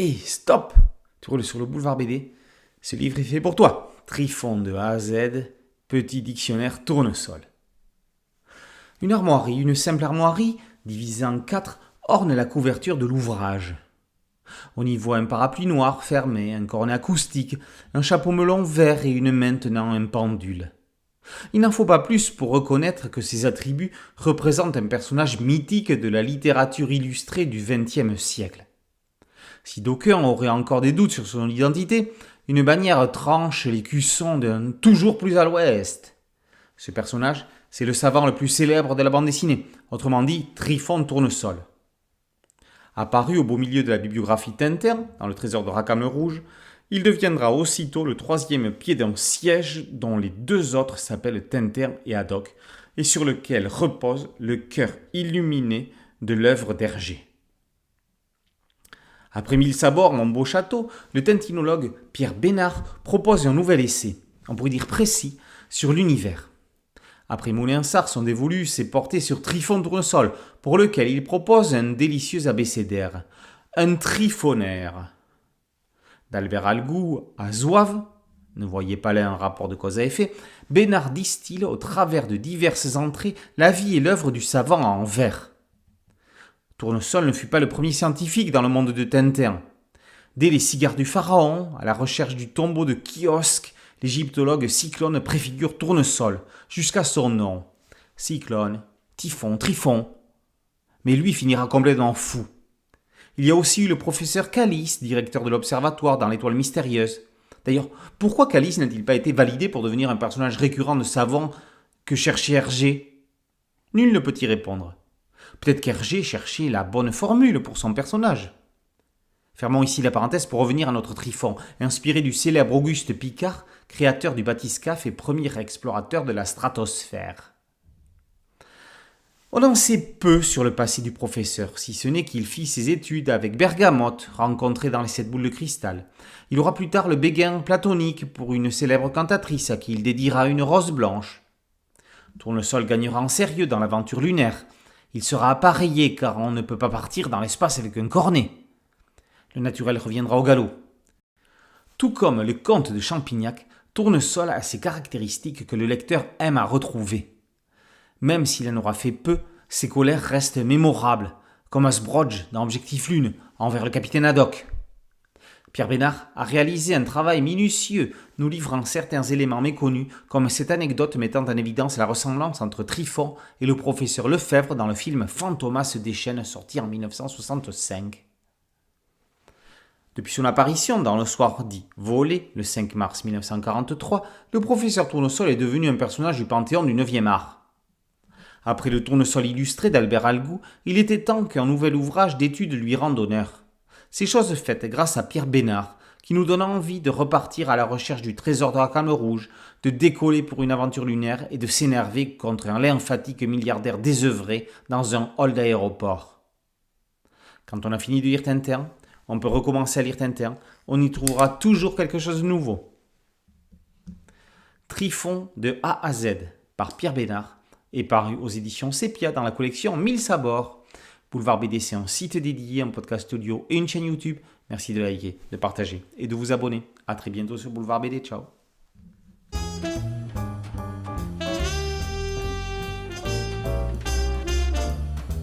Hé, stop! Tu roules sur le boulevard BD. Ce livre est fait pour toi. Trifon de A à Z, petit dictionnaire tournesol. Une simple armoirie, divisée en 4, orne la couverture de l'ouvrage. On y voit un parapluie noir fermé, un cornet acoustique, un chapeau melon vert et une main tenant un pendule. Il n'en faut pas plus pour reconnaître que ces attributs représentent un personnage mythique de la littérature illustrée du XXe siècle. Si d'aucuns auraient encore des doutes sur son identité, une bannière tranche l'écusson d'un toujours plus à l'ouest. Ce personnage, c'est le savant le plus célèbre de la bande dessinée, autrement dit Trifon Tournesol. Apparu au beau milieu de la bibliographie Tintin, dans le trésor de Rackham le Rouge, il deviendra aussitôt le troisième pied d'un siège dont les deux autres s'appellent Tintin et Haddock, et sur lequel repose le cœur illuminé de l'œuvre d'Hergé. Après 1000 sabords, mon beau château, le tintinologue Pierre Bénard propose un nouvel essai, on pourrait dire précis, sur l'univers. Après Moulinsart, son dévolu s'est porté sur Trifon Tournesol, pour lequel il propose un délicieux abécédaire, un trifonaire. D'Albert Algou à Zouave, ne voyez pas là un rapport de cause à effet, Bénard distille au travers de diverses entrées la vie et l'œuvre du savant en vers. Tournesol ne fut pas le premier scientifique dans le monde de Tintin. Dès les cigares du pharaon, à la recherche du tombeau de Kiosque, l'égyptologue Cyclone préfigure Tournesol, jusqu'à son nom. Cyclone, Typhon, Trifon. Mais lui finira complètement fou. Il y a aussi eu le professeur Calice, directeur de l'observatoire dans l'Étoile mystérieuse. D'ailleurs, pourquoi Calice n'a-t-il pas été validé pour devenir un personnage récurrent de savant que cherchait Hergé? Nul ne peut y répondre. Peut-être qu'Hergé cherchait la bonne formule pour son personnage. Fermons ici la parenthèse pour revenir à notre Trifon, inspiré du célèbre Auguste Piccard, créateur du bathyscaphe et premier explorateur de la stratosphère. On en sait peu sur le passé du professeur, si ce n'est qu'il fit ses études avec Bergamote, rencontré dans les 7 boules de cristal. Il aura plus tard le béguin platonique pour une célèbre cantatrice à qui il dédiera une rose blanche. Tournesol gagnera en sérieux dans l'aventure lunaire. Il sera appareillé car on ne peut pas partir dans l'espace avec un cornet. Le naturel reviendra au galop. Tout comme le comte de Champignac, Tournesol a ses caractéristiques que le lecteur aime à retrouver. Même s'il en aura fait peu, ses colères restent mémorables, comme Asbrodge dans Objectif Lune, envers le capitaine Haddock. Pierre Bénard a réalisé un travail minutieux, nous livrant certains éléments méconnus, comme cette anecdote mettant en évidence la ressemblance entre Trifon et le professeur Lefebvre dans le film Fantomas se déchaîne, sorti en 1965. Depuis son apparition dans Le Soir dit Volé, le 5 mars 1943, le professeur Tournesol est devenu un personnage du panthéon du 9e art. Après le Tournesol illustré d'Albert Algou, il était temps qu'un nouvel ouvrage d'études lui rende honneur. C'est chose faite grâce à Pierre Bénard, qui nous donne envie de repartir à la recherche du trésor de Rackham le Rouge, de décoller pour une aventure lunaire et de s'énerver contre un lymphatique milliardaire désœuvré dans un hall d'aéroport. Quand on a fini de lire Tintin, on peut recommencer à lire Tintin, on y trouvera toujours quelque chose de nouveau. Trifon de A à Z par Pierre Bénard est paru aux éditions Sepia dans la collection 1000 sabords. Boulevard BD, c'est un site dédié, un podcast audio et une chaîne YouTube. Merci de liker, de partager et de vous abonner. A très bientôt sur Boulevard BD. Ciao.